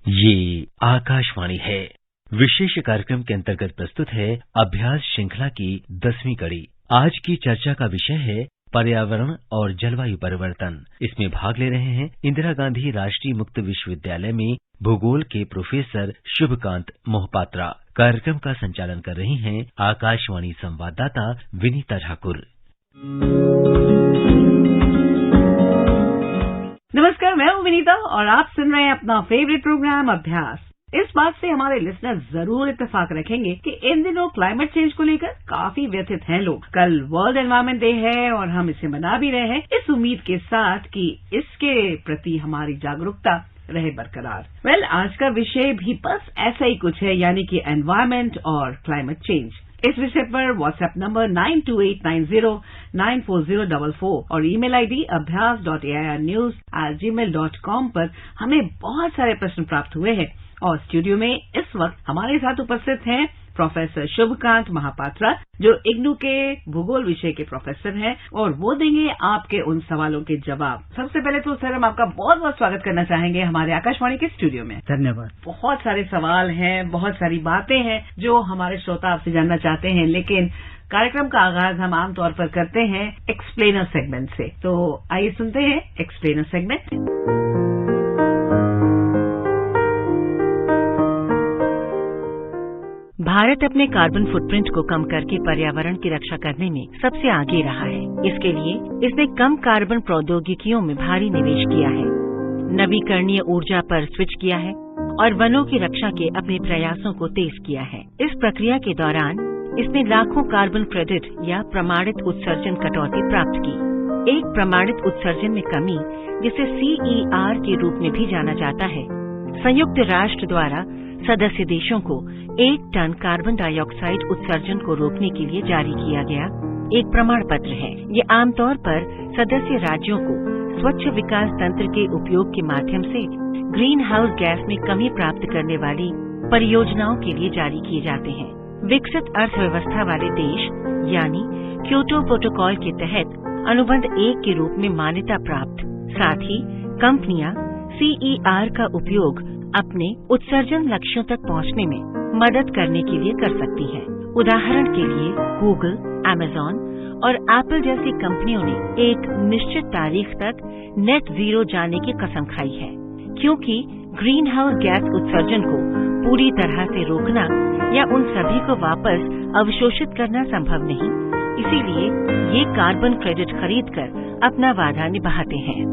ये आकाशवाणी है। विशेष कार्यक्रम के अंतर्गत प्रस्तुत है अभ्यास श्रृंखला की 10वीं कड़ी। आज की चर्चा का विषय है पर्यावरण और जलवायु परिवर्तन। इसमें भाग ले रहे हैं इंदिरा गांधी राष्ट्रीय मुक्त विश्वविद्यालय में भूगोल के प्रोफेसर शुभकांत मोहपात्रा। कार्यक्रम का संचालन कर रही हैं आकाशवाणी संवाददाता विनीता ठाकुर। नमस्कार, मैं हूँ विनीता और आप सुन रहे हैं अपना फेवरेट प्रोग्राम अभ्यास। इस बात से हमारे लिसनर जरूर इत्तेफाक रखेंगे कि इन दिनों क्लाइमेट चेंज को लेकर काफी व्यथित हैं लोग। कल वर्ल्ड एनवायरनमेंट डे है और हम इसे मना भी रहे हैं इस उम्मीद के साथ कि इसके प्रति हमारी जागरूकता रहे बरकरार। आज का विषय भी बस ऐसा ही कुछ है, यानी कि एनवायरनमेंट और क्लाइमेट चेंज। इस विषय पर व्हाट्सएप नंबर 9289094044 और ईमेल आईडी abhyas.airnews@gmail.com पर हमें बहुत सारे प्रश्न प्राप्त हुए हैं और स्टूडियो में इस वक्त हमारे साथ उपस्थित हैं प्रोफेसर शुभकांत मोहपात्रा, जो इग्नू के भूगोल विषय के प्रोफेसर हैं और वो देंगे आपके उन सवालों के जवाब। सबसे पहले तो सर, हम आपका बहुत बहुत स्वागत करना चाहेंगे हमारे आकाशवाणी के स्टूडियो में। धन्यवाद। बहुत सारे सवाल हैं, बहुत सारी बातें हैं जो हमारे श्रोता आपसे जानना चाहते हैं, लेकिन कार्यक्रम का आगाज हम आमतौर पर करते हैं एक्सप्लेनर सेगमेंट से। तो आइए सुनते हैं एक्सप्लेनर सेगमेंट। भारत अपने कार्बन फुटप्रिंट को कम करके पर्यावरण की रक्षा करने में सबसे आगे रहा है। इसके लिए इसने कम कार्बन प्रौद्योगिकियों में भारी निवेश किया है, नवीकरणीय ऊर्जा पर स्विच किया है और वनों की रक्षा के अपने प्रयासों को तेज किया है। इस प्रक्रिया के दौरान इसने लाखों कार्बन क्रेडिट या प्रमाणित उत्सर्जन कटौती प्राप्त की। एक प्रमाणित उत्सर्जन में कमी, जिसे CER के रूप में भी जाना जाता है, संयुक्त राष्ट्र द्वारा सदस्य देशों को 1 टन कार्बन डाइऑक्साइड उत्सर्जन को रोकने के लिए जारी किया गया एक प्रमाण पत्र है। ये आमतौर पर सदस्य राज्यों को स्वच्छ विकास तंत्र के उपयोग के माध्यम से ग्रीन हाउस गैस में कमी प्राप्त करने वाली परियोजनाओं के लिए जारी किए जाते हैं। विकसित अर्थव्यवस्था वाले देश यानी क्योटो प्रोटोकॉल के तहत अनुबंध 1 के रूप में मान्यता प्राप्त, साथ ही कंपनियां CER का उपयोग अपने उत्सर्जन लक्ष्यों तक पहुंचने में मदद करने के लिए कर सकती हैं। उदाहरण के लिए गूगल, अमेज़न और एप्पल जैसी कंपनियों ने एक निश्चित तारीख तक नेट जीरो जाने की कसम खाई है। क्योंकि ग्रीन हाउस गैस उत्सर्जन को पूरी तरह से रोकना या उन सभी को वापस अवशोषित करना संभव नहीं, इसीलिए ये कार्बन क्रेडिट खरीदकर अपना वादा निभाते हैं।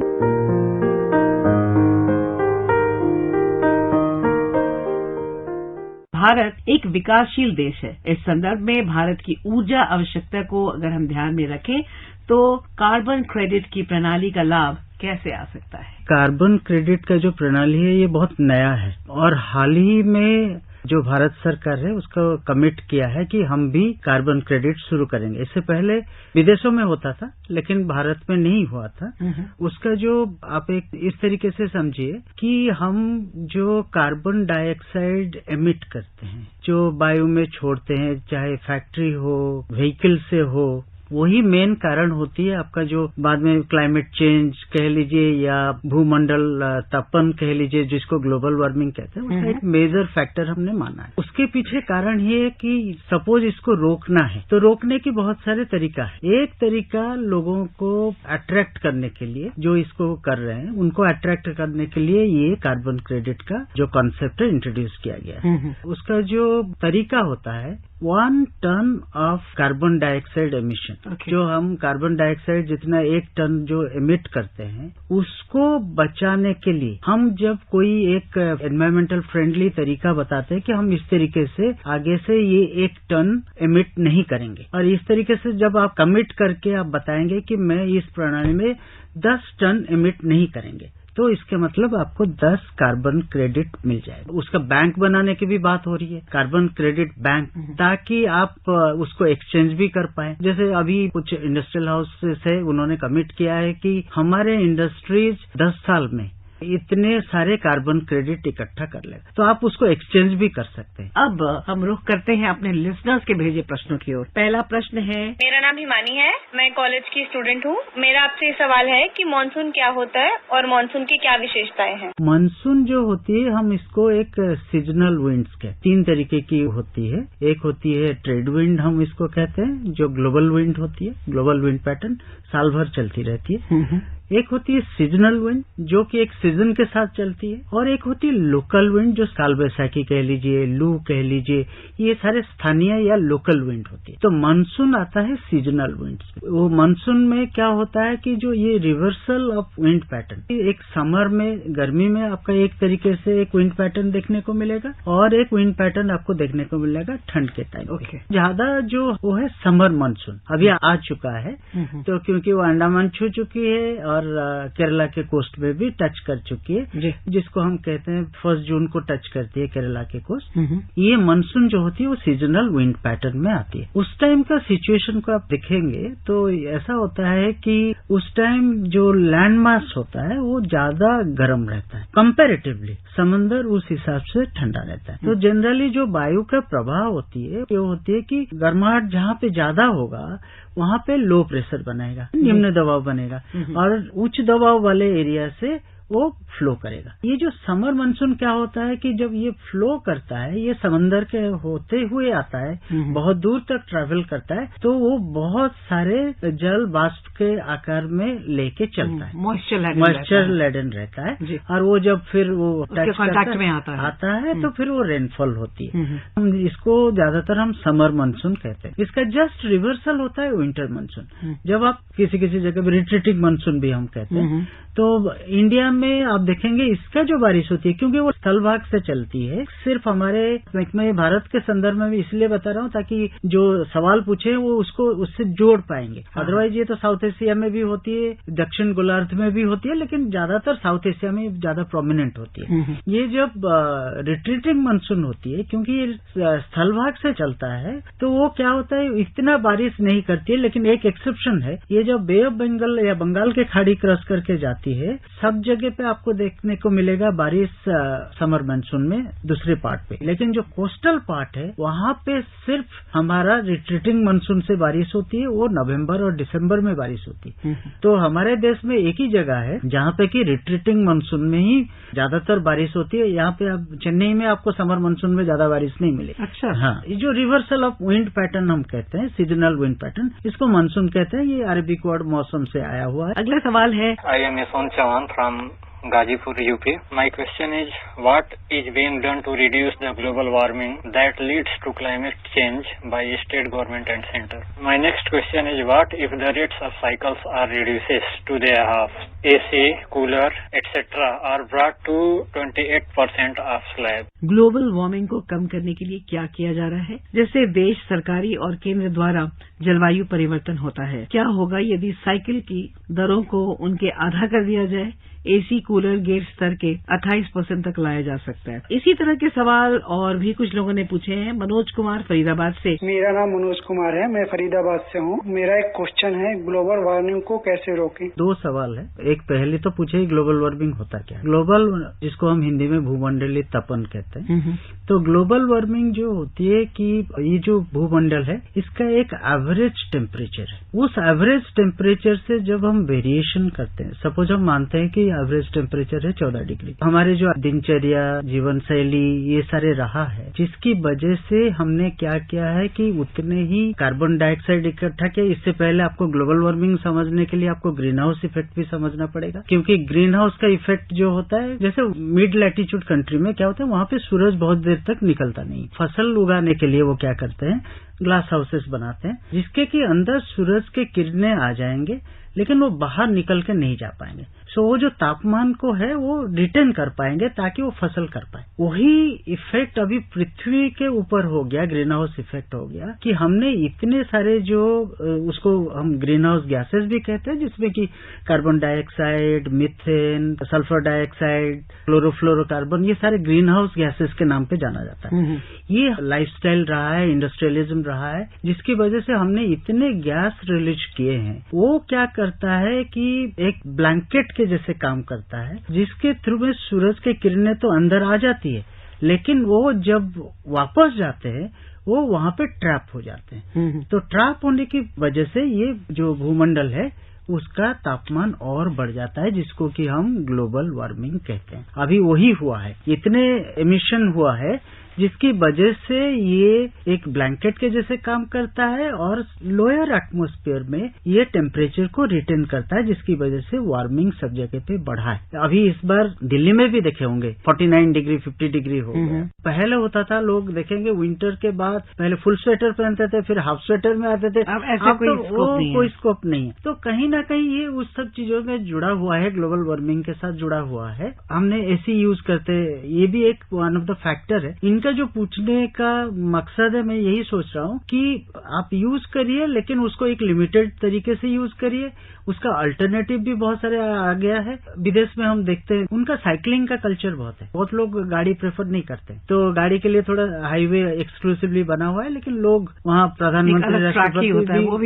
भारत एक विकासशील देश है। इस संदर्भ में भारत की ऊर्जा आवश्यकता को अगर हम ध्यान में रखें तो कार्बन क्रेडिट की प्रणाली का लाभ कैसे आ सकता है? कार्बन क्रेडिट का जो प्रणाली है ये बहुत नया है और हाल ही में जो भारत सरकार है उसको कमिट किया है कि हम भी कार्बन क्रेडिट शुरू करेंगे। इससे पहले विदेशों में होता था लेकिन भारत में नहीं हुआ था। उसका जो आप एक इस तरीके से समझिए कि हम जो कार्बन डाइऑक्साइड एमिट करते हैं, जो वायु में छोड़ते हैं, चाहे फैक्ट्री हो, व्हीकल से हो, वही मेन कारण होती है आपका जो बाद में क्लाइमेट चेंज कह लीजिए या भूमंडल तापन कह लीजिए, जिसको ग्लोबल वार्मिंग कहते हैं, उसका एक मेजर फैक्टर हमने माना है। उसके पीछे कारण ये है कि सपोज इसको रोकना है तो रोकने की बहुत सारे तरीका है। एक तरीका लोगों को अट्रैक्ट करने के लिए, जो इसको कर रहे हैं उनको अट्रैक्ट करने के लिए ये कार्बन क्रेडिट का जो कॉन्सेप्ट है इंट्रोड्यूस किया गया है। उसका जो तरीका होता है 1 ton of carbon dioxide emission, जो हम कार्बन डाइऑक्साइड जितना 1 टन जो एमिट करते हैं उसको बचाने के लिए हम जब कोई एक एनवायरमेंटल फ्रेंडली तरीका बताते हैं कि हम इस तरीके से आगे से ये 1 टन एमिट नहीं करेंगे, और इस तरीके से जब आप कमिट करके आप बताएंगे कि मैं इस प्रणाली में 10 टन एमिट नहीं करेंगे, तो इसके मतलब आपको 10 कार्बन क्रेडिट मिल जाएगा। उसका बैंक बनाने की भी बात हो रही है, कार्बन क्रेडिट बैंक, ताकि आप उसको एक्सचेंज भी कर पाए। जैसे अभी कुछ इंडस्ट्रियल हाउस से उन्होंने कमिट किया है कि हमारे इंडस्ट्रीज 10 साल में इतने सारे कार्बन क्रेडिट इकट्ठा कर लेगा, तो आप उसको एक्सचेंज भी कर सकते हैं। अब हम रुख करते हैं अपने लिसनर्स के भेजे प्रश्नों की ओर। पहला प्रश्न है, मेरा नाम हिमानी है, मैं कॉलेज की स्टूडेंट हूँ। मेरा आपसे ये सवाल है कि मानसून क्या होता है और मानसून की क्या विशेषताएं हैं। मानसून जो होती है, हम इसको एक सीजनल विंड्स के 3 तरीके की होती है। एक होती है ट्रेड विंड, हम इसको कहते हैं, जो ग्लोबल विंड होती है, ग्लोबल विंड पैटर्न साल भर चलती रहती है। एक होती है सीजनल विंड, जो कि एक सीजन के साथ चलती है, और एक होती है लोकल विंड, जो काल बैसाखी कह लीजिए, लू कह लीजिए, ये सारे स्थानीय या लोकल विंड होती है। तो मानसून आता है सीजनल विंड्स। वो मानसून में क्या होता है कि जो ये रिवर्सल ऑफ विंड पैटर्न, एक समर में, गर्मी में आपका एक तरीके से एक विंड पैटर्न देखने को मिलेगा, और एक विंड पैटर्न आपको देखने को मिलेगा ठंड के टाइम। ज्यादा जो वो है समर मानसून अभी आ चुका है, तो क्योंकि वो अंडमान छू चुकी है और केरला के कोस्ट में भी टच कर चुकी है, जिसको हम कहते हैं 1 जून को टच करती है केरला के कोस्ट। ये मानसून जो होती है वो सीजनल विंड पैटर्न में आती है। उस टाइम का सिचुएशन को आप देखेंगे तो ऐसा होता है कि उस टाइम जो लैंड मास होता है वो ज्यादा गर्म रहता है कंपैरेटिवली, समंदर उस हिसाब से ठंडा रहता है। तो जनरली जो वायु का प्रभाव होती है वो होती है कि गर्माहट जहाँ पे ज्यादा होगा वहाँ पे लो प्रेशर बनेगा, निम्न दबाव बनेगा, और उच्च दबाव वाले एरिया से वो फ्लो करेगा। ये जो समर मानसून क्या होता है कि जब ये फ्लो करता है, ये समंदर के होते हुए आता है, बहुत दूर तक ट्रैवल करता है, तो वो बहुत सारे जल वाष्प के आकार में लेके चलता है, मॉइस्चर लेडन रहता है, और वो जब फिर वो कांटेक्ट में आता है तो फिर वो रेनफॉल होती है। हम इसको ज्यादातर हम समर मानसून कहते हैं। इसका जस्ट रिवर्सल होता है विंटर मानसून, जब आप किसी जगह पर रिट्रीटिंग मानसून भी हम कहते हैं। तो इंडिया में आप देखेंगे इसका जो बारिश होती है, क्योंकि वो स्थल भाग से चलती है, सिर्फ हमारे मैं भारत के संदर्भ में भी इसलिए बता रहा हूँ ताकि जो सवाल पूछे वो उसको उससे जोड़ पाएंगे। अदरवाइज ये तो साउथ एशिया में भी होती है, दक्षिण गोलार्ध में भी होती है, लेकिन ज्यादातर साउथ एशिया में ज्यादा प्रोमिनेंट होती है। ये जब रिट्रीटिंग मानसून होती है, क्योंकि ये स्थल भाग से चलता है, तो वो क्या होता है, इतना बारिश नहीं करती है। लेकिन एक एक्सेप्शन है, ये जब बे ऑफ बंगाल या बंगाल के खाड़ी क्रॉस करके जाती है, सब जगह पे आपको देखने को मिलेगा बारिश समर मानसून में दूसरे पार्ट पे। लेकिन जो कोस्टल पार्ट है वहाँ पे सिर्फ हमारा रिट्रीटिंग मानसून से बारिश होती है, वो नवंबर और दिसंबर में बारिश होती है। तो हमारे देश में एक ही जगह है जहाँ पे कि रिट्रीटिंग मानसून में ही ज्यादातर बारिश होती है। यहाँ पे आप चेन्नई में आपको समर मानसून में ज्यादा बारिश नहीं मिलेगी। अच्छा, हाँ, ये जो रिवर्सल ऑफ विंड पैटर्न हम कहते हैं, सीजनल विंड पैटर्न, इसको मानसून कहते हैं। ये अरबिक वर्ड मौसम से आया हुआ है। अगला सवाल है, I am Yashwant Chauhan from Gazipur, UP. My question is, what is being done to reduce the global warming that leads to climate change by state government and center? My next question is, what if the rates of cycles are reduced to their half? AC, cooler, etc. are brought to 28% of slab. Global warming को कम करने के लिए क्या किया जा रहा है? जैसे देश, सरकारी और केंद्र द्वारा जलवायु परिवर्तन होता है, क्या होगा यदि साइकिल की दरों को उनके आधा कर दिया जाए? एसी, कूलर गेज स्तर के 28% तक लाया जा सकता है। इसी तरह के सवाल और भी कुछ लोगों ने पूछे हैं। मनोज कुमार फरीदाबाद से। मेरा नाम मनोज कुमार है, मैं फरीदाबाद से हूँ। मेरा एक क्वेश्चन है, ग्लोबल वार्मिंग को कैसे रोकें? 2 सवाल है। एक पहले तो पूछे ग्लोबल वार्मिंग होता क्या? ग्लोबल, जिसको हम हिंदी में भूमंडलीय तपन कहते हैं। तो ग्लोबल वार्मिंग जो होती है कि ये जो भूमंडल है इसका एक एवरेज टेम्परेचर है। उस एवरेज टेम्परेचर से जब हम वेरिएशन करते हैं, सपोज हम मानते हैं कि एवरेज टेम्परेचर है 14 डिग्री, हमारे जो दिनचर्या, जीवन शैली, ये सारे रहा है, जिसकी वजह से हमने क्या किया है कि उतने ही कार्बन डाइऑक्साइड इकट्ठा किया। इससे पहले आपको ग्लोबल वार्मिंग समझने के लिए आपको ग्रीन हाउस इफेक्ट भी समझना पड़ेगा, क्योंकि ग्रीन हाउस का इफेक्ट जो होता है, जैसे मिड लैटिट्यूड कंट्री में क्या होता है, वहाँ पे सूरज बहुत देर तक निकलता नहीं। फसल उगाने के लिए वो क्या करते हैं, ग्लास हाउसेस बनाते हैं, जिसके कि अंदर सूरज के किरणें आ जाएंगे, लेकिन वो बाहर निकल के नहीं जा पाएंगे। सो वो जो तापमान को है वो रिटेन कर पाएंगे ताकि वो फसल कर पाए। वही इफेक्ट अभी पृथ्वी के ऊपर हो गया, ग्रीन हाउस इफेक्ट हो गया, कि हमने इतने सारे जो उसको हम ग्रीन हाउस गैसेस भी कहते हैं, जिसमें कि carbon dioxide, methane, sulphur dioxide, chlorofluorocarbon, ये सारे ग्रीन हाउस गैसेस के नाम पे जाना जाता है। ये लाइफस्टाइल रहा है, इंडस्ट्रियलिज्म रहा है, जिसकी वजह से हमने इतने गैस रिलीज किए हैं। वो क्या करता है कि एक ब्लैंकेट के जैसे काम करता है, जिसके थ्रू में सूरज की किरणें तो अंदर आ जाती है, लेकिन वो जब वापस जाते हैं वो वहां पे ट्रैप हो जाते हैं। तो ट्रैप होने की वजह से ये जो भूमंडल है उसका तापमान और बढ़ जाता है, जिसको कि हम ग्लोबल वार्मिंग कहते हैं। अभी वही हुआ है, इतने एमिशन हुआ है जिसकी वजह से ये एक ब्लैंकेट के जैसे काम करता है और लोअर एटमॉस्फेयर में ये टेम्परेचर को रिटेन करता है, जिसकी वजह से वार्मिंग सब जगह पे बढ़ा है। अभी इस बार दिल्ली में भी देखे होंगे 49 डिग्री 50 डिग्री हो गया। पहले होता था, लोग देखेंगे विंटर के बाद पहले फुल स्वेटर पहनते थे, फिर हाफ स्वेटर में आते थे। अब ऐसा कोई स्कोप नहीं है। तो कहीं ना कहीं ये उस सब चीजों में जुड़ा हुआ है, ग्लोबल वार्मिंग के साथ जुड़ा हुआ है। हमने एसी यूज करते, ये भी एक वन ऑफ द फैक्टर है। इनका जो पूछने का मकसद है, मैं यही सोच रहा हूँ कि आप यूज करिए, लेकिन उसको एक लिमिटेड तरीके से यूज करिए। उसका अल्टरनेटिव भी बहुत सारे आ गया है। विदेश में हम देखते हैं उनका साइकिलिंग का कल्चर बहुत है, बहुत लोग गाड़ी प्रेफर नहीं करते, तो गाड़ी के लिए थोड़ा हाईवे एक्सक्लूसिवली बना हुआ है, लेकिन लोग वहाँ प्रधानमंत्री राष्ट्रपति होता है, वो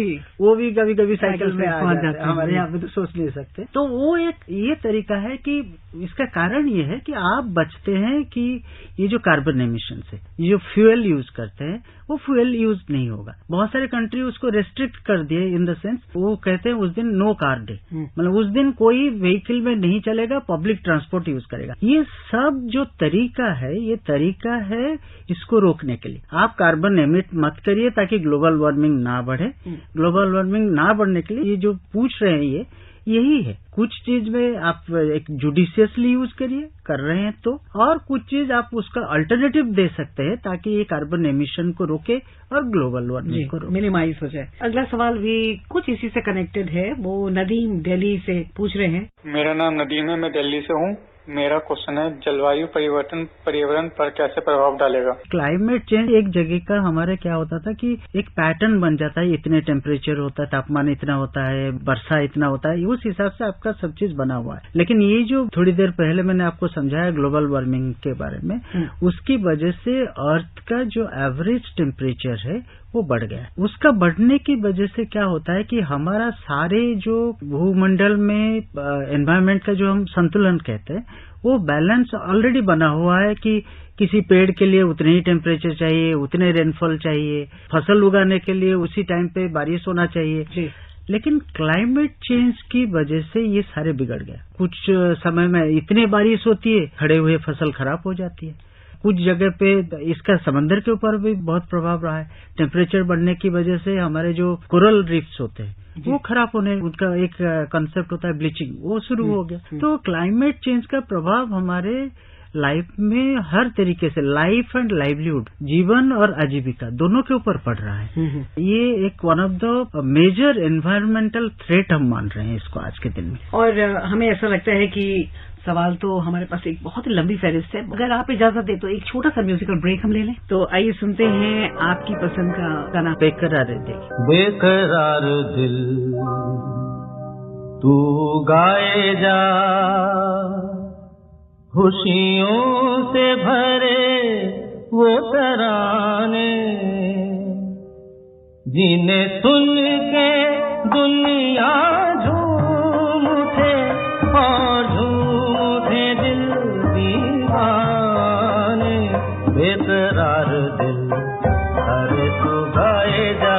भी कभी कभी साइकिल में आ जाते हैं। हमारे यहाँ पे तो सोच नहीं सकते। तो वो एक ये तरीका है कि इसका कारण ये है कि आप बचते हैं कि ये जो कार्बन एमिशन से ये जो फ्यूल यूज करते हैं वो फ्यूल यूज नहीं होगा। बहुत सारे कंट्री उसको रेस्ट्रिक्ट कर दिए, इन द सेंस वो कहते हैं उस दिन नो कार डे, मतलब उस दिन कोई व्हीकल में नहीं चलेगा, पब्लिक ट्रांसपोर्ट यूज करेगा। ये सब जो तरीका है, ये तरीका है इसको रोकने के लिए। आप कार्बन एमिट मत करिए ताकि ग्लोबल वार्मिंग ना बढ़े। ग्लोबल वार्मिंग ना बढ़ने के लिए ये जो पूछ रहे हैं यही है। कुछ चीज में आप एक जुडिशियसली यूज करिए, कर रहे हैं तो, और कुछ चीज आप उसका अल्टरनेटिव दे सकते हैं ताकि ये कार्बन एमिशन को रोके और ग्लोबल वार्मिंग को रोके, मिनिमाइज हो जाए। अगला सवाल भी कुछ इसी से कनेक्टेड है। वो नदीम दिल्ली से पूछ रहे हैं। मेरा नाम नदीम है, मैं दिल्ली से हूँ। मेरा क्वेश्चन है, जलवायु परिवर्तन पर्यावरण पर कैसे प्रभाव डालेगा? क्लाइमेट चेंज एक जगह का हमारे क्या होता था कि एक पैटर्न बन जाता है, इतने टेम्परेचर होता है, तापमान इतना होता है, वर्षा इतना होता है, उस हिसाब से आपका सब चीज बना हुआ है। लेकिन ये जो थोड़ी देर पहले मैंने आपको समझाया ग्लोबल वार्मिंग के बारे में, उसकी वजह से अर्थ का जो एवरेज टेम्परेचर है वो बढ़ गया। उसका बढ़ने की वजह से क्या होता है कि हमारा सारे जो भूमंडल में एनवायरमेंट का जो हम संतुलन कहते हैं वो बैलेंस ऑलरेडी बना हुआ है कि किसी पेड़ के लिए उतने ही टेम्परेचर चाहिए, उतने रेनफॉल चाहिए, फसल उगाने के लिए उसी टाइम पे बारिश होना चाहिए। लेकिन क्लाइमेट चेंज की वजह से ये सारे बिगड़ गए। कुछ समय में इतनी बारिश होती है, खड़े हुए फसल खराब हो जाती है। कुछ जगह पे इसका समंदर के ऊपर भी बहुत प्रभाव रहा है। टेम्परेचर बढ़ने की वजह से हमारे जो कोरल रीफ्स होते हैं वो खराब होने, उनका एक कंसेप्ट होता है ब्लीचिंग, वो शुरू हो गया। तो क्लाइमेट चेंज का प्रभाव हमारे लाइफ में हर तरीके से, लाइफ एंड लाइवलीहुड, जीवन और आजीविका दोनों के ऊपर पड़ रहा है। ये एक one of the major environmental threat हम मान रहे हैं इसको आज के दिन में। और हमें ऐसा लगता है कि सवाल तो हमारे पास एक बहुत ही लंबी फहरिस्त है। अगर आप इजाजत दे तो एक छोटा सा म्यूजिकल ब्रेक हम ले लें। तो आइए सुनते हैं आपकी पसंद का गाना, बेकरार दिल। बेकरार दिल तू गाए जा, खुशियों से भरे वो तराने, जिन्हें सुन के दुनिया झूम उठे और झूम उठे दिल दीवाने। बेकरार दिल अरे तू गाए जा।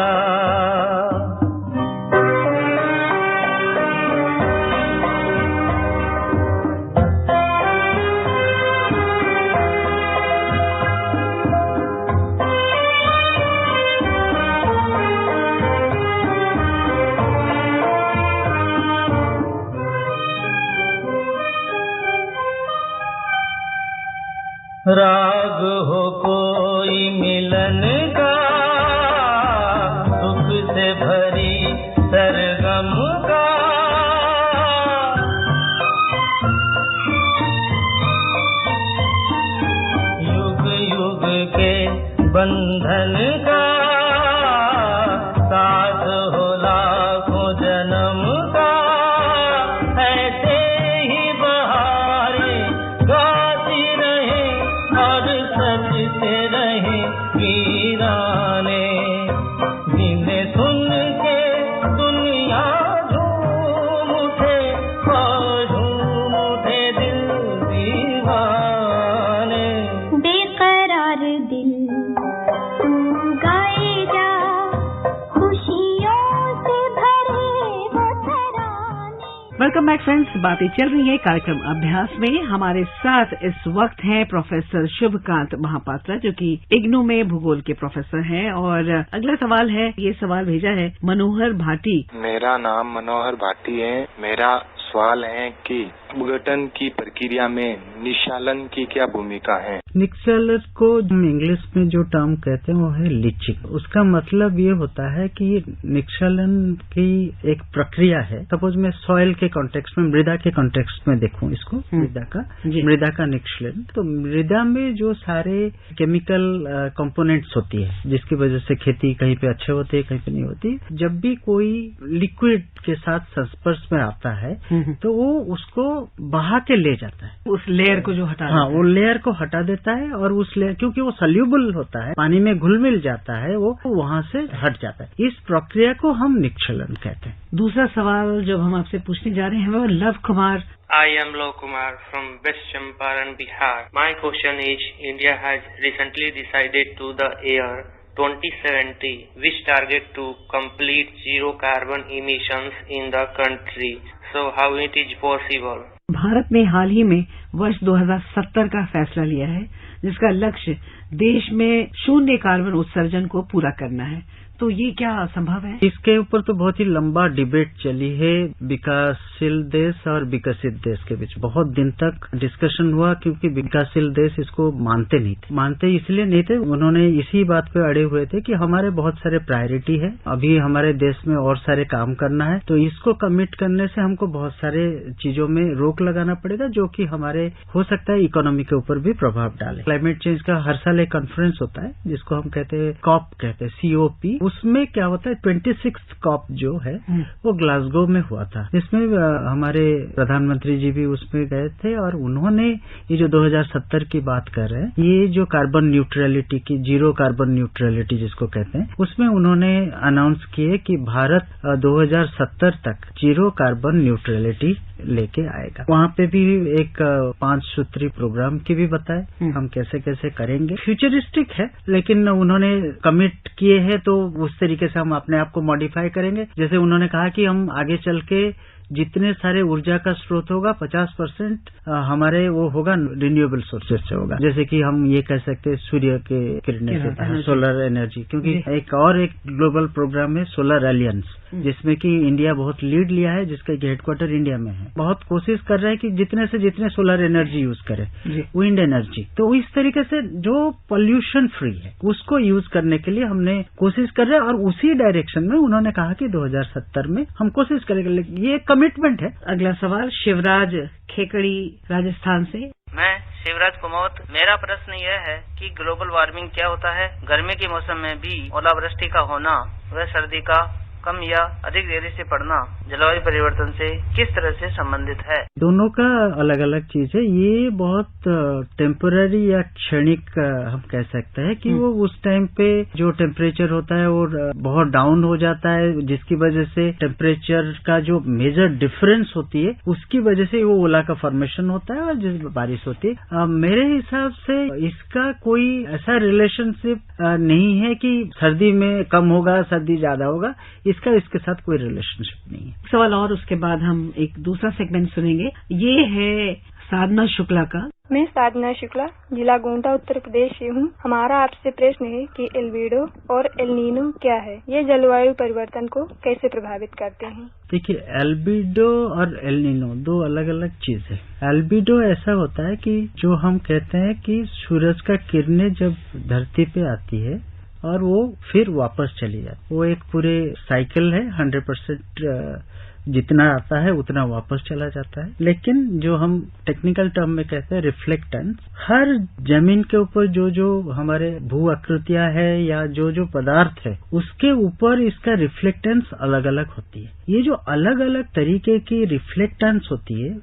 राग हो कोई मिलन का, सुख से भरी सरगम का, युग युग के बंधन का, साथ हो लाखों जन्म का, ऐसे ही बहारें गाती रहे और सजते रहे वीराने। Welcome back friends. बातें चल रही है कार्यक्रम अभ्यास में। हमारे साथ इस वक्त हैं प्रोफेसर शुभकांत महापात्रा, जो कि इग्नू में भूगोल के प्रोफेसर हैं। और अगला सवाल है, ये सवाल भेजा है मनोहर भाटी। मेरा नाम मनोहर भाटी है। मेरा सवाल है कि अपघटन की प्रक्रिया में निक्षालन की क्या भूमिका है? निक्षालन को हम इंग्लिश में जो टर्म कहते हैं वो है लीचिंग। उसका मतलब ये होता है कि निक्षालन की एक प्रक्रिया है। सपोज मैं सॉइल के कॉन्टेक्स्ट में, मृदा के कॉन्टेक्स्ट में देखूं इसको, मृदा का निक्षालन, तो मृदा में जो सारे केमिकल कंपोनेंट्स होती है जिसकी वजह से खेती कहीं पे अच्छे होते हैं कहीं पे नहीं होती, जब भी कोई लिक्विड के साथ संस्पर्श में आता है तो वो उसको बहा के ले जाता है, उस लेयर को जो हटा वो लेयर को हटा देता है। और उस लेयर, क्योंकि वो सल्यूबल होता है, पानी में घुल मिल जाता है, वो वहां से हट जाता है। इस प्रक्रिया को हम निक्षालन कहते हैं। दूसरा सवाल जो हम आपसे पूछने जा रहे हैं वो love Kumar. I am Love Kumar from West Champaran, Bihar. My question is, India has recently decided to the year 2070, which target to complete zero carbon emissions in the country. So how it is possible? Bharat ने हाल ही में वर्ष 2070 का फैसला लिया है, जिसका लक्ष्य देश में शून्य कार्बन उत्सर्जन को पूरा करना है। तो ये क्या संभव है? इसके ऊपर तो बहुत ही लंबा डिबेट चली है विकासशील देश और विकसित देश के बीच। बहुत दिन तक डिस्कशन हुआ, क्योंकि विकासशील देश इसको मानते नहीं थे। मानते इसलिए नहीं थे, उन्होंने इसी बात पे अड़े हुए थे कि हमारे बहुत सारे प्रायोरिटी है, अभी हमारे देश में और सारे काम करना है, तो इसको कमिट करने से हमको बहुत सारे चीजों में रोक लगाना पड़ेगा, जो कि हमारे हो सकता है इकोनॉमी के ऊपर भी प्रभाव डाले। क्लाइमेट चेंज का हर साल एक कॉन्फ्रेंस होता है जिसको हम कहते हैं कॉप कहते हैं, COP। उसमें क्या होता है, 26th कॉप जो है वो ग्लासगो में हुआ था, जिसमें हमारे प्रधानमंत्री जी भी उसमें गए थे। और उन्होंने ये जो 2070 की बात कर रहे हैं, ये जो कार्बन न्यूट्रलिटी की, जीरो कार्बन न्यूट्रलिटी जिसको कहते हैं, उसमें उन्होंने अनाउंस किए कि भारत 2070 तक जीरो कार्बन न्यूट्रलिटी लेके आएगा। वहाँ पे भी एक 5 सूत्री प्रोग्राम की भी बताए हम कैसे कैसे करेंगे। फ्यूचरिस्टिक है, लेकिन उन्होंने कमिट किए हैं, तो उस तरीके से हम अपने आप को मॉडिफाई करेंगे। जैसे उन्होंने कहा कि हम आगे चल के जितने सारे ऊर्जा का स्रोत होगा 50% हमारे वो होगा रिन्यूएबल सोर्सेज से होगा। जैसे कि हम ये कह सकते हैं सूर्य के किरणें से, सोलर एनर्जी। क्योंकि एक ग्लोबल प्रोग्राम है सोलर एलियंस, जिसमें कि इंडिया बहुत लीड लिया है, जिसका हेडक्वार्टर इंडिया में है। बहुत कोशिश कर रहे हैं कि जितने से जितने सोलर एनर्जी यूज करें, विंड एनर्जी। तो इस तरीके से जो पॉल्यूशन फ्री है उसको यूज करने के लिए हमने कोशिश कर रहे हैं, और उसी डायरेक्शन में उन्होंने कहा कि 2070 में हम कोशिश करेंगे। ये कमिटमेंट है। अगला सवाल शिवराज खेकड़ी राजस्थान से। मैं शिवराज कुमावत। मेरा प्रश्न यह है कि ग्लोबल वार्मिंग क्या होता है? गर्मी के मौसम में भी ओलावृष्टि का होना व सर्दी का कम या अधिक देरी से पड़ना जलवायु परिवर्तन से किस तरह से संबंधित है? दोनों का अलग अलग चीज है। ये बहुत टेम्पररी या क्षणिक हम कह सकते हैं कि वो उस टाइम पे जो टेम्परेचर होता है वो बहुत डाउन हो जाता है, जिसकी वजह से टेम्परेचर का जो मेजर डिफरेंस होती है उसकी वजह से वो ओला का फॉर्मेशन होता है और जिस बारिश होती है। मेरे हिसाब से इसका कोई ऐसा रिलेशनशिप नहीं है कि सर्दी में कम होगा सर्दी ज्यादा होगा, इसके साथ कोई रिलेशनशिप नहीं है। सवाल और उसके बाद हम एक दूसरा सेगमेंट सुनेंगे। ये है साधना शुक्ला का। मैं साधना शुक्ला जिला गोंडा उत्तर प्रदेश से हूँ। हमारा आपसे प्रश्न है कि एल्बिडो और एल नीनो क्या है? ये जलवायु परिवर्तन को कैसे प्रभावित करते हैं? देखिए, एल्बिडो और एल नीनो दो अलग अलग चीज है। एल्बिडो ऐसा होता है कि जो हम कहते हैं कि सूरज का किरणें जब धरती पे आती है और वो फिर वापस चली जाती, वो एक पूरे साइकिल है। 100% जितना आता है उतना वापस चला जाता है। लेकिन जो हम टेक्निकल टर्म में कहते हैं रिफ्लेक्टेंस, हर जमीन के ऊपर जो जो हमारे भू आकृतियां है या जो जो पदार्थ है उसके ऊपर इसका रिफ्लेक्टेंस अलग अलग होती है। ये जो अलग अलग तरीके की रिफ्लेक्टेंस होती है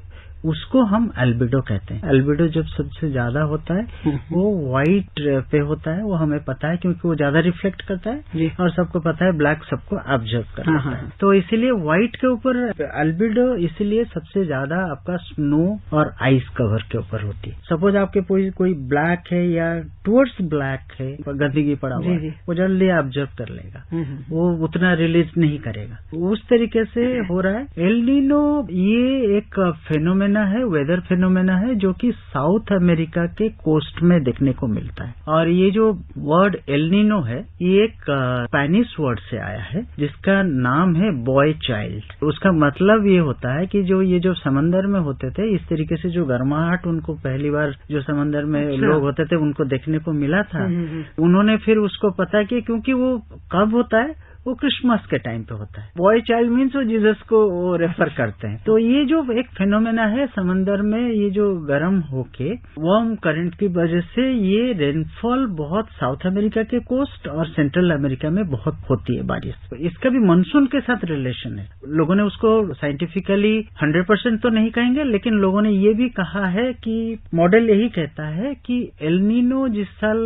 उसको हम एल्बिडो कहते हैं। एल्बिडो जब सबसे ज्यादा होता है वो व्हाइट पे होता है, वो हमें पता है क्योंकि वो ज्यादा रिफ्लेक्ट करता है और सबको पता है ब्लैक सबको ऑब्जर्व करता है। तो इसीलिए व्हाइट के ऊपर एल्बिडो इसलिए सबसे ज्यादा आपका स्नो और आइस कवर के ऊपर होती है। सपोज आपके कोई ब्लैक है या टुवर्ड्स ब्लैक है, गंदगी पड़ा हुआ है, वो जल्दी ऑब्जर्व कर लेगा, वो उतना रिलीज नहीं करेगा। उस तरीके से हो रहा है। एल नीनो ये एक फेनोमेना है, वेदर फेनोमेना है जो कि साउथ अमेरिका के कोस्ट में देखने को मिलता है। और ये जो वर्ड एल नीनो है ये एक स्पेनिश वर्ड से आया है जिसका नाम है बॉय चाइल्ड। उसका मतलब ये होता है कि जो समंदर में होते थे इस तरीके से जो गर्माहट उनको पहली बार जो समंदर में लोग होते थे उनको देखने को मिला था, उन्होंने फिर उसको पता किया क्योंकि वो कब होता है, वो क्रिसमस के टाइम पे होता है। बॉय चाइल्ड मीन्स वो जीसस को वो रेफर करते हैं। तो ये जो एक फेनोमेना है समंदर में, ये जो गर्म होके वार्म करंट की वजह से ये रेनफॉल बहुत साउथ अमेरिका के कोस्ट और सेंट्रल अमेरिका में बहुत होती है बारिश। तो इसका भी मानसून के साथ रिलेशन है। लोगों ने उसको साइंटिफिकली 100% तो नहीं कहेंगे, लेकिन लोगों ने ये भी कहा है कि मॉडल यही कहता है कि एल नीनो जिस साल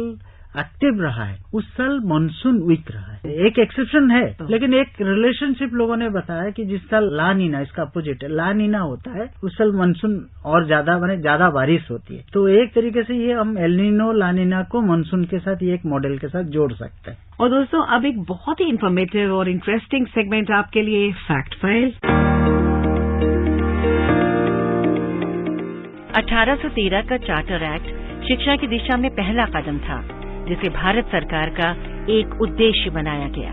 एक्टिव रहा है उस साल मानसून वीक रहा है। एक एक्सेप्शन है, लेकिन एक रिलेशनशिप लोगों ने बताया कि जिस साल ला नीना, इसका अपोजिट है, ला नीना होता है उस साल मानसून और ज्यादा ज्यादा बारिश होती है। तो एक तरीके से ये हम एल नीनो ला नीना को मानसून के साथ ये एक मॉडल के साथ जोड़ सकते हैं। और दोस्तों अब एक बहुत ही इन्फॉर्मेटिव और इंटरेस्टिंग सेगमेंट आपके लिए, फैक्ट फाइल। 1813 का चार्टर एक्ट शिक्षा की दिशा में पहला कदम था जिसे भारत सरकार का एक उद्देश्य बनाया गया।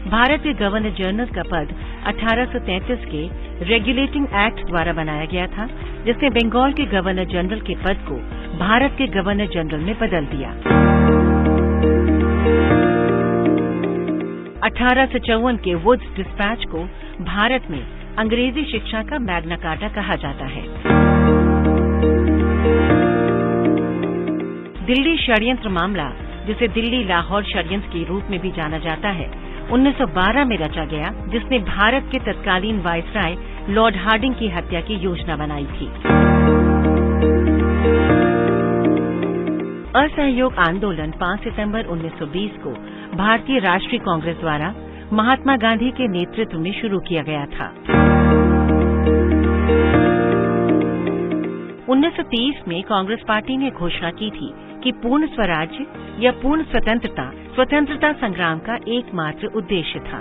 भारत के गवर्नर जनरल का पद 1833 के रेगुलेटिंग एक्ट द्वारा बनाया गया था, जिसने बंगाल के गवर्नर जनरल के पद को भारत के गवर्नर जनरल में बदल दिया। 1854 के वुड्स डिस्पैच को भारत में अंग्रेजी शिक्षा का मैग्ना कार्टा कहा जाता है। दिल्ली षड्यंत्र मामला, जिसे दिल्ली लाहौर षड्यंत्र के रूप में भी जाना जाता है, 1912 में रचा गया, जिसने भारत के तत्कालीन वायसराय लॉर्ड हार्डिंग की हत्या की योजना बनाई थी। असहयोग आंदोलन 5 सितंबर 1920 को भारतीय राष्ट्रीय कांग्रेस द्वारा महात्मा गांधी के नेतृत्व में शुरू किया गया था। 1930 में कांग्रेस पार्टी ने घोषणा की थी कि पूर्ण स्वराज्य या पूर्ण स्वतंत्रता संग्राम का एकमात्र उद्देश्य था।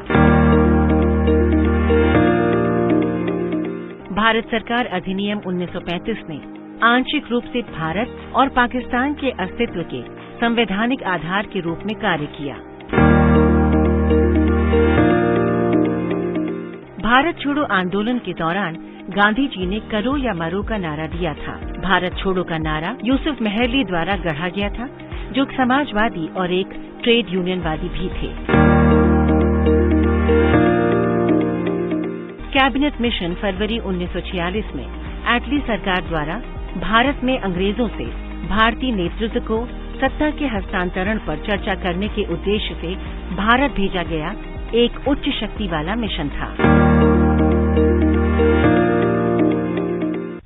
भारत सरकार अधिनियम 1935 ने आंशिक रूप से भारत और पाकिस्तान के अस्तित्व के संवैधानिक आधार के रूप में कार्य किया। भारत छोड़ो आंदोलन के दौरान गांधी जी ने करो या मरो का नारा दिया था। भारत छोड़ो का नारा यूसुफ मेहरली द्वारा गढ़ा गया था, जो एक समाजवादी और एक ट्रेड यूनियनवादी भी थे। कैबिनेट मिशन फरवरी 1946 में एटली सरकार द्वारा भारत में अंग्रेजों से भारतीय नेतृत्व को सत्ता के हस्तांतरण पर चर्चा करने के उद्देश्य से भारत भेजा गया एक उच्च शक्ति वाला मिशन था।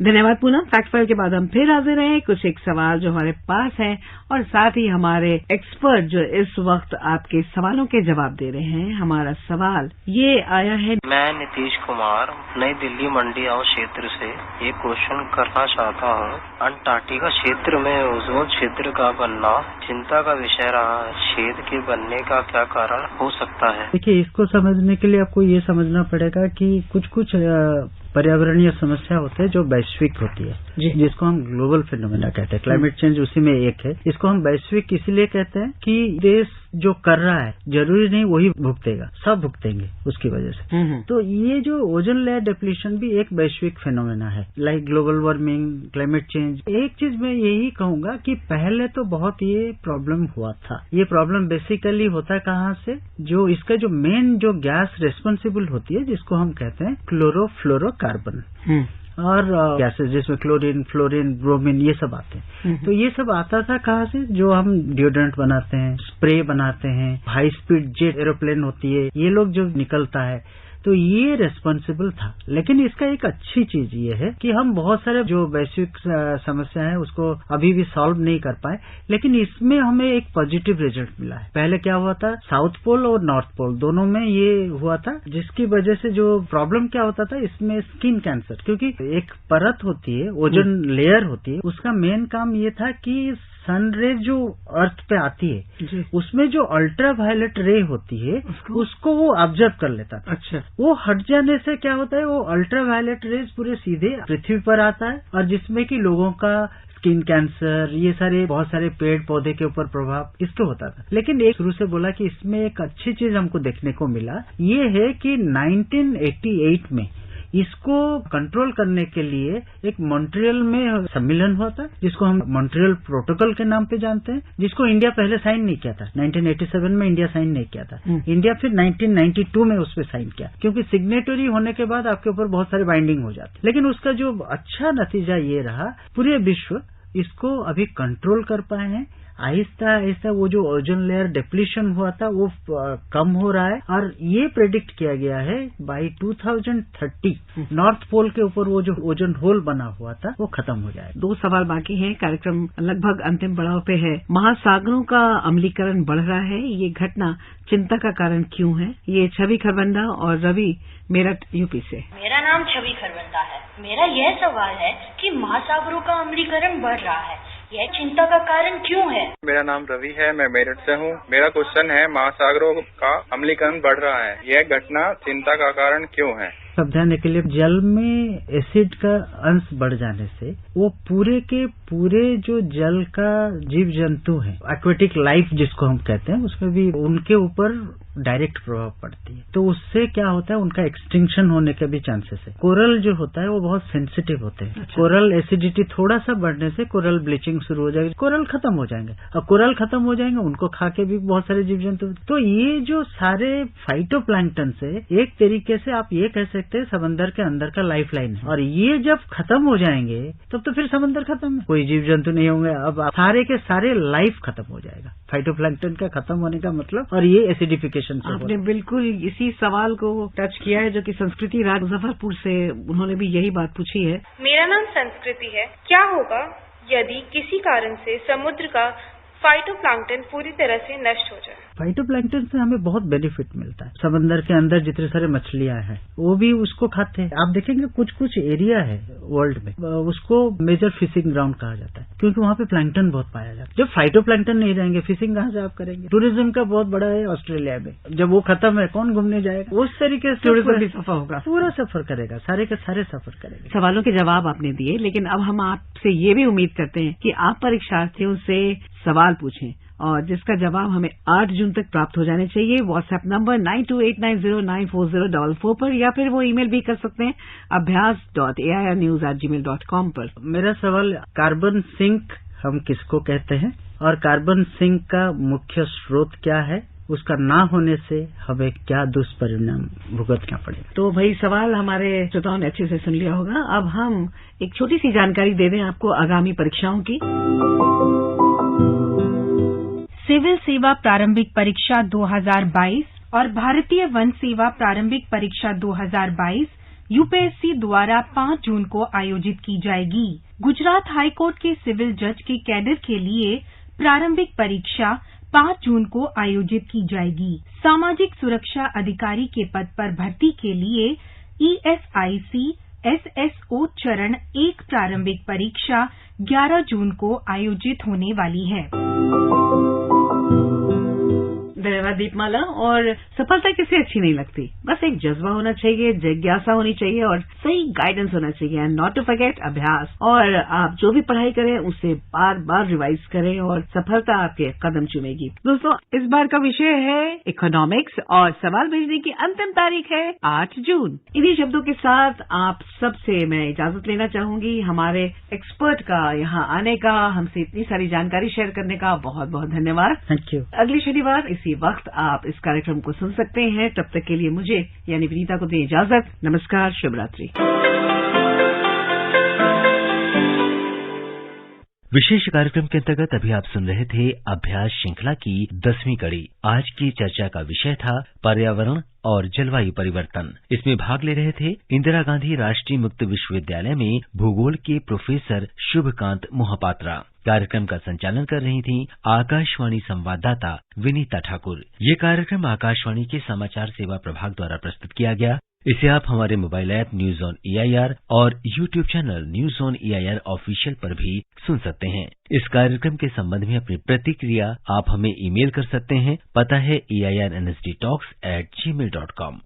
धन्यवाद पूनम। फैक्ट फाइल के बाद हम फिर हाजिर हैं कुछ एक सवाल जो हमारे पास है और साथ ही हमारे एक्सपर्ट जो इस वक्त आपके सवालों के जवाब दे रहे हैं। हमारा सवाल ये आया है, मैं नीतीश कुमार नई दिल्ली मंडी हाउस क्षेत्र से ये क्वेश्चन करना चाहता हूँ। अंटार्कटिका क्षेत्र में ओजोन क्षेत्र का बनना चिंता का विषय रहा है। छेद के बनने का क्या कारण हो सकता है? देखिए, इसको समझने के लिए आपको ये समझना पड़ेगा कि कुछ पर्यावरणीय समस्या होते हैं जो वैश्विक होती है, जिसको हम ग्लोबल फिनोमेना कहते हैं। क्लाइमेट चेंज उसी में एक है। इसको हम वैश्विक इसलिए कहते हैं कि देश जो कर रहा है जरूरी नहीं वही भुगतेगा, सब भुगतेंगे उसकी वजह से। तो ये जो ओजोन लेयर डिप्लीशन भी एक वैश्विक फिनोमेना है, like global warming, climate change. एक चीज मैं यही कहूंगा कि पहले तो बहुत ये प्रॉब्लम हुआ था। ये प्रॉब्लम बेसिकली होता है कहाँ से, जो इसका जो मेन जो गैस रेस्पॉन्सिबल होती है जिसको हम कहते हैं क्लोरोफ्लोरोकार्बन और गैसेज, जिसमें क्लोरीन, फ्लोरीन, ब्रोमीन ये सब आते हैं। तो ये सब आता था कहाँ से, जो हम डिओड्रेंट बनाते हैं, स्प्रे बनाते हैं, हाई स्पीड जेट एरोप्लेन होती है, ये लोग जो निकलता है तो ये रेस्पॉन्सिबल था। लेकिन इसका एक अच्छी चीज ये है कि हम बहुत सारे जो वैश्विक समस्या है उसको अभी भी सॉल्व नहीं कर पाए, लेकिन इसमें हमें एक पॉजिटिव रिजल्ट मिला है। पहले क्या हुआ था, साउथ पोल और नॉर्थ पोल दोनों में ये हुआ था, जिसकी वजह से जो प्रॉब्लम क्या होता था इसमें स्किन कैंसर, क्योंकि एक परत होती है, ओजोन लेयर होती है, उसका मेन काम ये था कि सनरेज जो अर्थ पे आती है उसमें जो अल्ट्रावायलेट रे होती है उसको वो ऑब्जर्व कर लेता था। अच्छा, वो हट जाने से क्या होता है, वो अल्ट्रावायलेट रेज पूरे सीधे पृथ्वी पर आता है, और जिसमें कि लोगों का स्किन कैंसर, ये सारे बहुत सारे पेड़ पौधे के ऊपर प्रभाव इसके होता था। लेकिन एक शुरू से बोला कि इसमें एक अच्छी चीज हमको देखने को मिला, ये है कि 1988 में इसको कंट्रोल करने के लिए एक मॉन्ट्रियल में सम्मेलन हुआ था, जिसको हम मॉन्ट्रियल प्रोटोकॉल के नाम पे जानते हैं, जिसको इंडिया पहले साइन नहीं किया था। 1987 में इंडिया साइन नहीं किया था। इंडिया फिर 1992 में उस पर साइन किया, क्योंकि सिग्नेटरी होने के बाद आपके ऊपर बहुत सारी बाइंडिंग हो जाती। लेकिन उसका जो अच्छा नतीजा ये रहा, पूरे विश्व इसको अभी कंट्रोल कर पाए हैं। आहिस्ता आहिस्ता वो जो ओजोन लेयर डिप्लीशन हुआ था वो कम हो रहा है, और ये प्रेडिक्ट किया गया है बाय 2030 नॉर्थ पोल के ऊपर वो जो ओजोन होल बना हुआ था वो खत्म हो जाएगा। 2 सवाल बाकी हैं, कार्यक्रम लगभग अंतिम पड़ाव पे है। महासागरों का अम्लीकरण बढ़ रहा है, ये घटना चिंता का कारण क्यों है? ये छवि खरबंदा और रवि मेरठ यूपी से। मेरा नाम छवि खरबंदा है। मेरा यह सवाल है कि महासागरों का अम्लीकरण बढ़ रहा है, यह चिंता का कारण क्यों है? मेरा नाम रवि है, मैं मेरठ से हूँ। मेरा क्वेश्चन है, महासागरों का अम्लीकरण बढ़ रहा है, यह घटना चिंता का कारण क्यों है? समझाने के लिए, जल में एसिड का अंश बढ़ जाने से वो पूरे के पूरे जो जल का जीव जंतु है, एक्वेटिक लाइफ जिसको हम कहते हैं, उसमें भी उनके ऊपर डायरेक्ट प्रभाव पड़ती है। तो उससे क्या होता है, उनका एक्सटिंक्शन होने के भी चांसेस है। कोरल जो होता है वो बहुत सेंसिटिव होते हैं। अच्छा। कोरल एसिडिटी थोड़ा सा बढ़ने से कोरल ब्लीचिंग शुरू हो जाएगी, कोरल खत्म हो जाएंगे, और कोरल खत्म हो जाएंगे उनको खा के भी बहुत सारे जीव जंतु। तो ये जो सारे फाइटोप्लैंक्टन से एक तरीके से आप ये कह सकते हैं समंदर के अंदर का लाइफ लाइन है, और ये जब खत्म हो जाएंगे तब तो फिर समंदर खत्म है, कोई जीव जंतु नहीं होंगे। अब सारे के सारे लाइफ खत्म हो जाएगा, फाइटोप्लैंक्टन का खत्म होने का मतलब, और ये एसिडिफिकेशन से। आपने बिल्कुल इसी सवाल को टच किया है, जो कि संस्कृति राज मुजफ्फरपुर से, उन्होंने भी यही बात पूछी है। मेरा नाम संस्कृति है। क्या होगा यदि किसी कारण से समुद्र का फाइटोप्लैंक्टन पूरी तरह से नष्ट हो जाए? फाइटोप्लैंक्टन से हमें बहुत बेनिफिट मिलता है। समंदर के अंदर जितने सारे मछलियां हैं वो भी उसको खाते हैं। आप देखेंगे कुछ कुछ एरिया है वर्ल्ड में, उसको मेजर फिशिंग ग्राउंड कहा जाता है, क्योंकि वहाँ पे प्लैंक्टन बहुत पाया जाता है। जब फाइटोप्लैंक्टन नहीं रहेंगे, फिशिंग कहाँ से आप करेंगे? टूरिज्म का बहुत बड़ा है ऑस्ट्रेलिया में, जब वो खत्म है कौन घूमने जाएगा? उस तरीके से टूरिज्म भी सफर होगा, पूरा सफर करेगा, सारे के सारे सफर करेंगे। सवालों के जवाब आपने दिए, लेकिन अब हम आपसे ये भी उम्मीद करते हैं कि आप परीक्षार्थियों से सवाल पूछें, और जिसका जवाब हमें 8 जून तक प्राप्त हो जाने चाहिए। व्हाट्सएप नंबर 9289094044 पर, या फिर वो ईमेल भी कर सकते हैं abhyas.airnews@gmail.com पर। मेरा सवाल, कार्बन सिंक हम किसको कहते हैं, और कार्बन सिंक का मुख्य स्रोत क्या है? उसका ना होने से हमें क्या दुष्परिणाम भुगतना पड़ेगा? तो भाई सवाल हमारे श्रोताओं ने अच्छे से सुन लिया होगा। अब हम एक छोटी सी जानकारी दे दें आपको आगामी परीक्षाओं की। सिविल सेवा प्रारंभिक परीक्षा 2022 और भारतीय वन सेवा प्रारंभिक परीक्षा 2022 यूपीएससी द्वारा 5 जून को आयोजित की जाएगी। गुजरात हाईकोर्ट के सिविल जज के कैडर के लिए प्रारंभिक परीक्षा 5 जून को आयोजित की जाएगी। सामाजिक सुरक्षा अधिकारी के पद पर भर्ती के लिए ESIC SSO चरण 1 प्रारंभिक परीक्षा 11 जून को आयोजित होने वाली है। धन्यवाद दीपमाला। और सफलता किसे अच्छी नहीं लगती, बस एक जज्बा होना चाहिए, जिज्ञासा होनी चाहिए और सही गाइडेंस होना चाहिए। एंड नॉट टू फॉरगेट अभ्यास। और आप जो भी पढ़ाई करें उसे बार बार रिवाइज करें और सफलता आपके कदम चूमेगी। दोस्तों, इस बार का विषय है इकोनॉमिक्स और सवाल भेजने की अंतिम तारीख है 8 जून। इन्हीं शब्दों के साथ आप सबसे मैं इजाजत लेना चाहूंगी। हमारे एक्सपर्ट का यहाँ आने का, हमसे इतनी सारी जानकारी शेयर करने का बहुत बहुत धन्यवाद। Thank you. अगले शनिवार इसी वक्त आप इस कार्यक्रम को सुन सकते हैं। तब तक के लिए मुझे यानी विनीता को दें इजाजत। नमस्कार, शुभ रात्रि। विशेष कार्यक्रम के अंतर्गत अभी आप सुन रहे थे अभ्यास श्रृंखला की 10वीं कड़ी। आज की चर्चा का विषय था पर्यावरण और जलवायु परिवर्तन। इसमें भाग ले रहे थे इंदिरा गांधी राष्ट्रीय मुक्त विश्वविद्यालय में भूगोल के प्रोफेसर शुभकांत मोहपात्रा। कार्यक्रम का संचालन कर रही थीं आकाशवाणी संवाददाता विनीता ठाकुर। ये कार्यक्रम आकाशवाणी के समाचार सेवा प्रभाग द्वारा प्रस्तुत किया गया। इसे आप हमारे mobile app news on EIR और YouTube channel news on EIR official पर भी सुन सकते हैं। इस कार्यक्रम के संबंध में अपनी प्रतिक्रिया आप हमें ईमेल कर सकते हैं। पता है EIRNSDtalks@gmail.com।